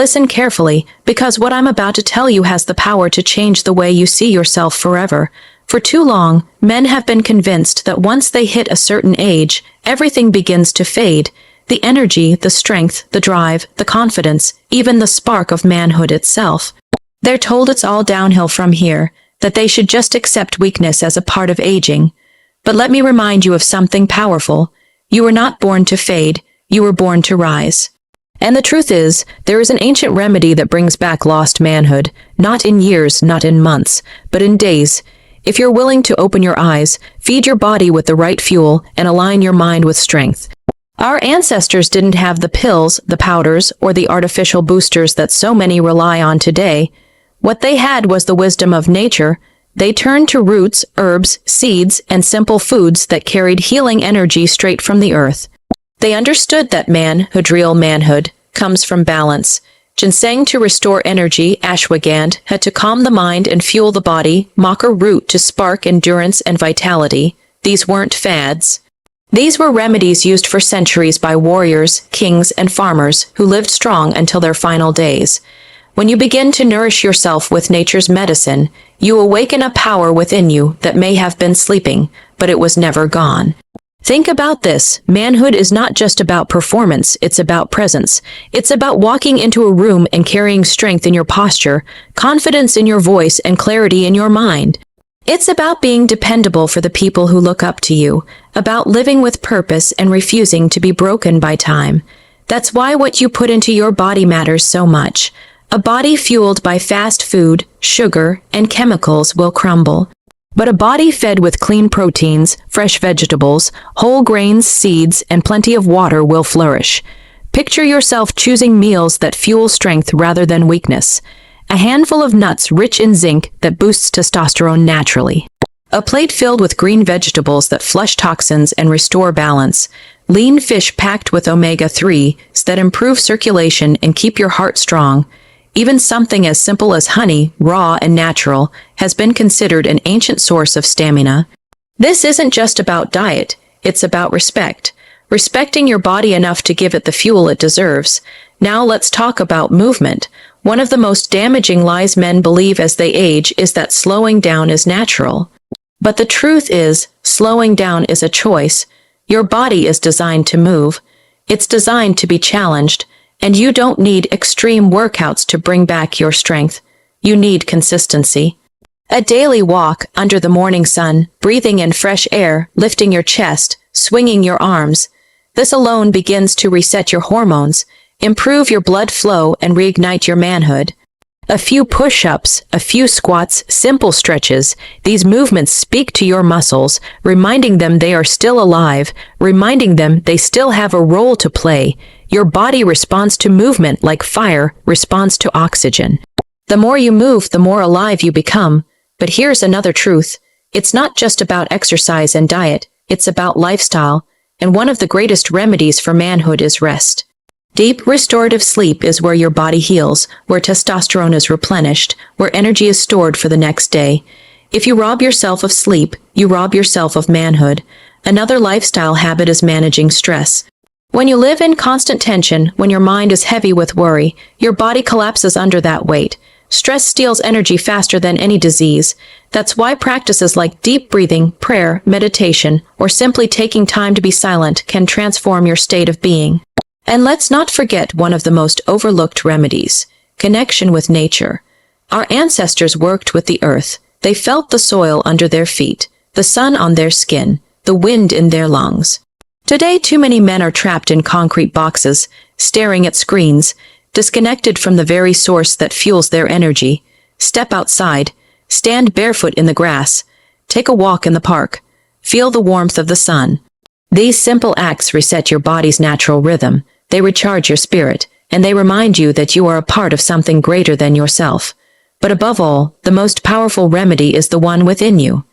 Listen carefully, because what I'm about to tell you has the power to change the way you see yourself forever. For too long, men have been convinced that once they hit a certain age, everything begins to fade. The energy, the strength, the drive, the confidence, even the spark of manhood itself. They're told it's all downhill from here, that they should just accept weakness as a part of aging. But let me remind you of something powerful. You were not born to fade, you were born to rise. And the truth is, there is an ancient remedy that brings back lost manhood, not in years, not in months, but in days. If you're willing to open your eyes, feed your body with the right fuel, and align your mind with strength. Our ancestors didn't have the pills, the powders, or the artificial boosters that so many rely on today. What they had was the wisdom of nature. They turned to roots, herbs, seeds, and simple foods that carried healing energy straight from the earth. They understood that real manhood, comes from balance. Ginseng to restore energy, ashwagandha to calm the mind and fuel the body, maca root to spark endurance and vitality. These weren't fads. These were remedies used for centuries by warriors, kings, and farmers who lived strong until their final days. When you begin to nourish yourself with nature's medicine, you awaken a power within you that may have been sleeping, but it was never gone. Think about this. Manhood is not just about performance, it's about presence. It's about walking into a room and carrying strength in your posture, confidence in your voice, and clarity in your mind. It's about being dependable for the people who look up to you, about living with purpose and refusing to be broken by time. That's why what you put into your body matters so much. A body fueled by fast food, sugar, and chemicals will crumble. But a body fed with clean proteins, fresh vegetables, whole grains, seeds, and plenty of water will flourish. Picture yourself choosing meals that fuel strength rather than weakness. A handful of nuts rich in zinc that boosts testosterone naturally. A plate filled with green vegetables that flush toxins and restore balance. Lean fish packed with omega-3s that improve circulation and keep your heart strong. Even something as simple as honey, raw and natural, has been considered an ancient source of stamina. This isn't just about diet, it's about respect. Respecting your body enough to give it the fuel it deserves. Now let's talk about movement. One of the most damaging lies men believe as they age is that slowing down is natural. But the truth is, slowing down is a choice. Your body is designed to move. It's designed to be challenged. And you don't need extreme workouts to bring back your strength. You need consistency. A daily walk under the morning sun, breathing in fresh air, lifting your chest, swinging your arms. This alone begins to reset your hormones, improve your blood flow, and reignite your manhood. A few push-ups, a few squats, simple stretches, these movements speak to your muscles, reminding them they are still alive, reminding them they still have a role to play. Your body responds to movement like fire responds to oxygen. The more you move, the more alive you become. But here's another truth. It's not just about exercise and diet, it's about lifestyle, and one of the greatest remedies for manhood is rest. Deep, restorative sleep is where your body heals, where testosterone is replenished, where energy is stored for the next day. If you rob yourself of sleep, you rob yourself of manhood. Another lifestyle habit is managing stress. When you live in constant tension, when your mind is heavy with worry, your body collapses under that weight. Stress steals energy faster than any disease. That's why practices like deep breathing, prayer, meditation, or simply taking time to be silent can transform your state of being. And let's not forget one of the most overlooked remedies, connection with nature. Our ancestors worked with the earth. They felt the soil under their feet, the sun on their skin, the wind in their lungs. Today, too many men are trapped in concrete boxes, staring at screens, disconnected from the very source that fuels their energy. Step outside, stand barefoot in the grass, take a walk in the park, feel the warmth of the sun. These simple acts reset your body's natural rhythm, they recharge your spirit, and they remind you that you are a part of something greater than yourself. But above all, the most powerful remedy is the one within you.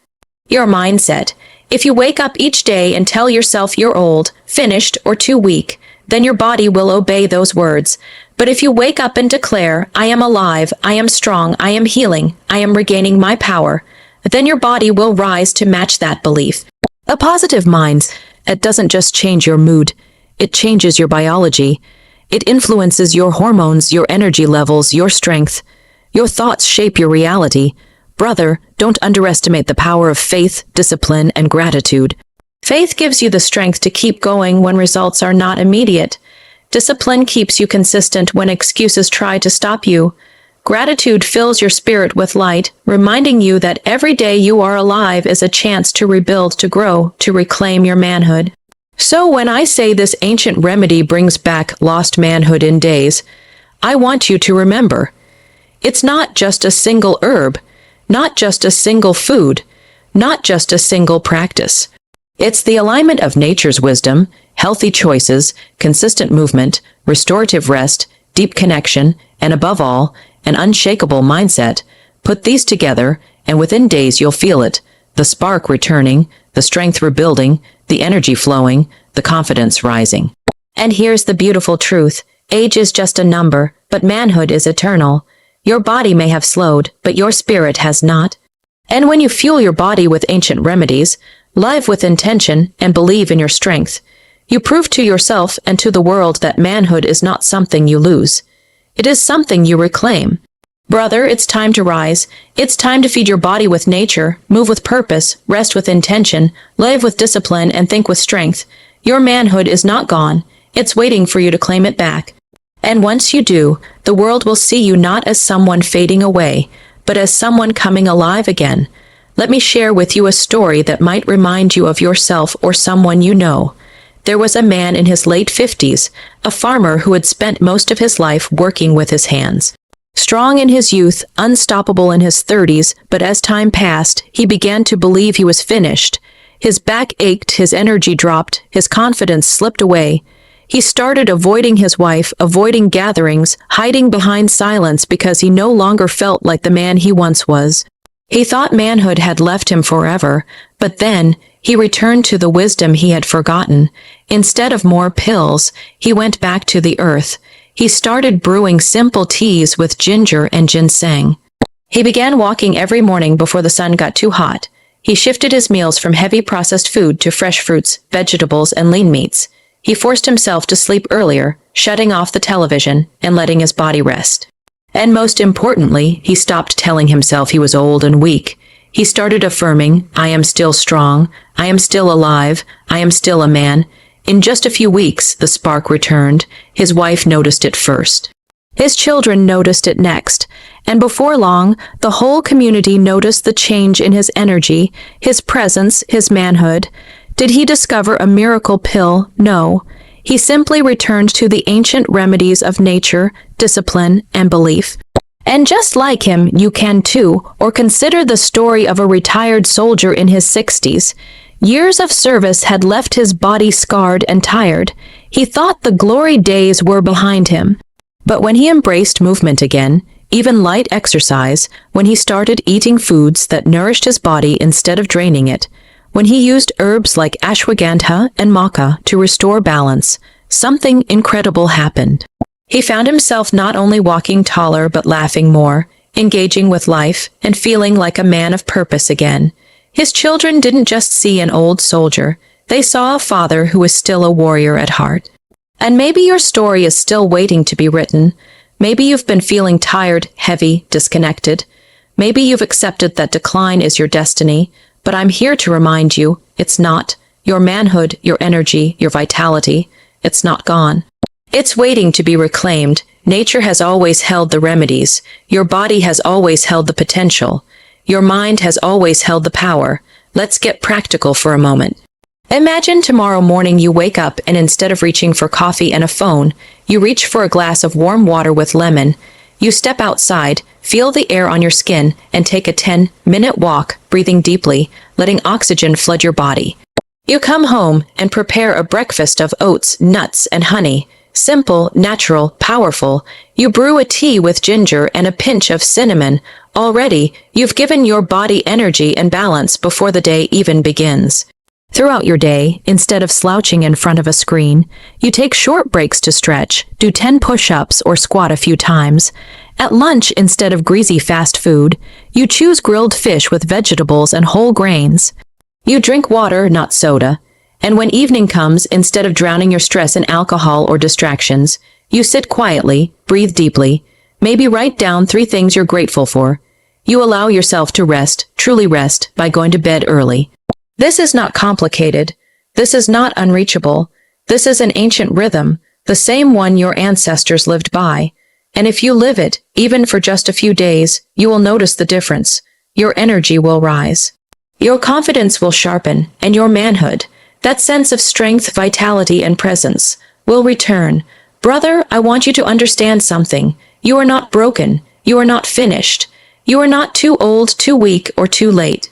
Your mindset. If you wake up each day and tell yourself you're old, finished, or too weak, then your body will obey those words. But if you wake up and declare, I am alive, I am strong, I am healing, I am regaining my power, then your body will rise to match that belief. A positive mindset doesn't just change your mood, it changes your biology. It influences your hormones, your energy levels, your strength. Your thoughts shape your reality. Brother, don't underestimate the power of faith, discipline, and gratitude. Faith gives you the strength to keep going when results are not immediate. Discipline keeps you consistent when excuses try to stop you. Gratitude fills your spirit with light, reminding you that every day you are alive is a chance to rebuild, to grow, to reclaim your manhood. So when I say this ancient remedy brings back lost manhood in days, I want you to remember, it's not just a single herb, not just a single food, not just a single practice. It's the alignment of nature's wisdom, healthy choices, consistent movement, restorative rest, deep connection, and above all, an unshakable mindset. Put these together, and within days you'll feel it. The spark returning, the strength rebuilding, the energy flowing, the confidence rising. And here's the beautiful truth. Age is just a number, but manhood is eternal. Your body may have slowed, but your spirit has not. And when you fuel your body with ancient remedies, live with intention, and believe in your strength, you prove to yourself and to the world that manhood is not something you lose. It is something you reclaim. Brother, it's time to rise. It's time to feed your body with nature, move with purpose, rest with intention, live with discipline, and think with strength. Your manhood is not gone. It's waiting for you to claim it back. And once you do, the world will see you not as someone fading away, but as someone coming alive again. Let me share with you a story that might remind you of yourself or someone you know. There was a man in his late 50s, a farmer who had spent most of his life working with his hands. Strong in his youth, unstoppable in his 30s, but as time passed, he began to believe he was finished. His back ached, his energy dropped, his confidence slipped away. He started avoiding his wife, avoiding gatherings, hiding behind silence because he no longer felt like the man he once was. He thought manhood had left him forever, but then he returned to the wisdom he had forgotten. Instead of more pills, he went back to the earth. He started brewing simple teas with ginger and ginseng. He began walking every morning before the sun got too hot. He shifted his meals from heavy processed food to fresh fruits, vegetables, and lean meats. He forced himself to sleep earlier, shutting off the television and letting his body rest. And most importantly, he stopped telling himself he was old and weak. He started affirming, I am still strong, I am still alive, I am still a man. In just a few weeks, the spark returned. His wife noticed it first. His children noticed it next. And before long, the whole community noticed the change in his energy, his presence, his manhood. Did he discover a miracle pill? No. He simply returned to the ancient remedies of nature, discipline, and belief. And just like him, you can too, or consider the story of a retired soldier in his 60s. Years of service had left his body scarred and tired. He thought the glory days were behind him. But when he embraced movement again, even light exercise, when he started eating foods that nourished his body instead of draining it, when he used herbs like ashwagandha and maca to restore balance, something incredible happened. He found himself not only walking taller but laughing more, engaging with life, and feeling like a man of purpose again. His children didn't just see an old soldier, they saw a father who was still a warrior at heart. And maybe your story is still waiting to be written. Maybe you've been feeling tired, heavy, disconnected. Maybe you've accepted that decline is your destiny, but I'm here to remind you, it's not. Your manhood, your energy, your vitality, it's not gone. It's waiting to be reclaimed. Nature has always held the remedies. Your body has always held the potential. Your mind has always held the power. Let's get practical for a moment. Imagine tomorrow morning you wake up and instead of reaching for coffee and a phone, you reach for a glass of warm water with lemon. You step outside, feel the air on your skin, and take a 10-minute walk, breathing deeply, letting oxygen flood your body. You come home and prepare a breakfast of oats, nuts, and honey. Simple, natural, powerful. You brew a tea with ginger and a pinch of cinnamon. Already, you've given your body energy and balance before the day even begins. Throughout your day, instead of slouching in front of a screen, you take short breaks to stretch, do 10 push-ups or squat a few times. At lunch, instead of greasy fast food, you choose grilled fish with vegetables and whole grains. You drink water, not soda. And when evening comes, instead of drowning your stress in alcohol or distractions, You sit quietly, breathe deeply, maybe write down 3 things you're grateful for. You allow yourself to rest, truly rest, by going to bed early. This is not complicated. This is not unreachable. This is an ancient rhythm, the same one your ancestors lived by. And if you live it, even for just a few days, you will notice the difference. Your energy will rise. Your confidence will sharpen, and your manhood, that sense of strength, vitality, and presence, will return. Brother, I want you to understand something. You are not broken. You are not finished. You are not too old, too weak, or too late.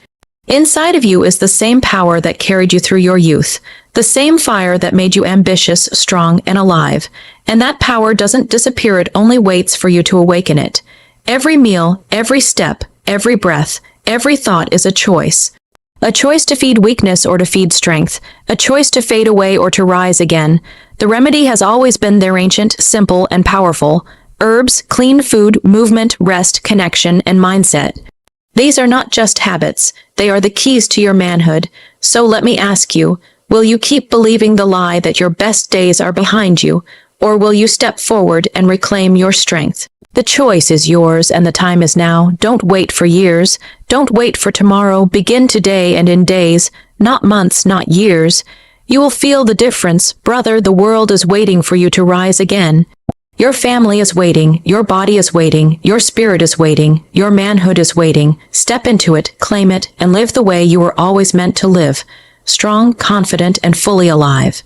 Inside of you is the same power that carried you through your youth, the same fire that made you ambitious, strong, and alive. And that power doesn't disappear, it only waits for you to awaken it. Every meal, every step, every breath, every thought is a choice. A choice to feed weakness or to feed strength, a choice to fade away or to rise again. The remedy has always been there, ancient, simple, and powerful. Herbs, clean food, movement, rest, connection, and mindset. These are not just habits, they are the keys to your manhood. So let me ask you, will you keep believing the lie that your best days are behind you, or will you step forward and reclaim your strength? The choice is yours and the time is now. Don't wait for years. Don't wait for tomorrow. Begin today and in days, not months, not years. You will feel the difference. Brother, the world is waiting for you to rise again. Your family is waiting. Your body is waiting. Your spirit is waiting. Your manhood is waiting. Step into it, claim it, and live the way you were always meant to live. Strong, confident, and fully alive.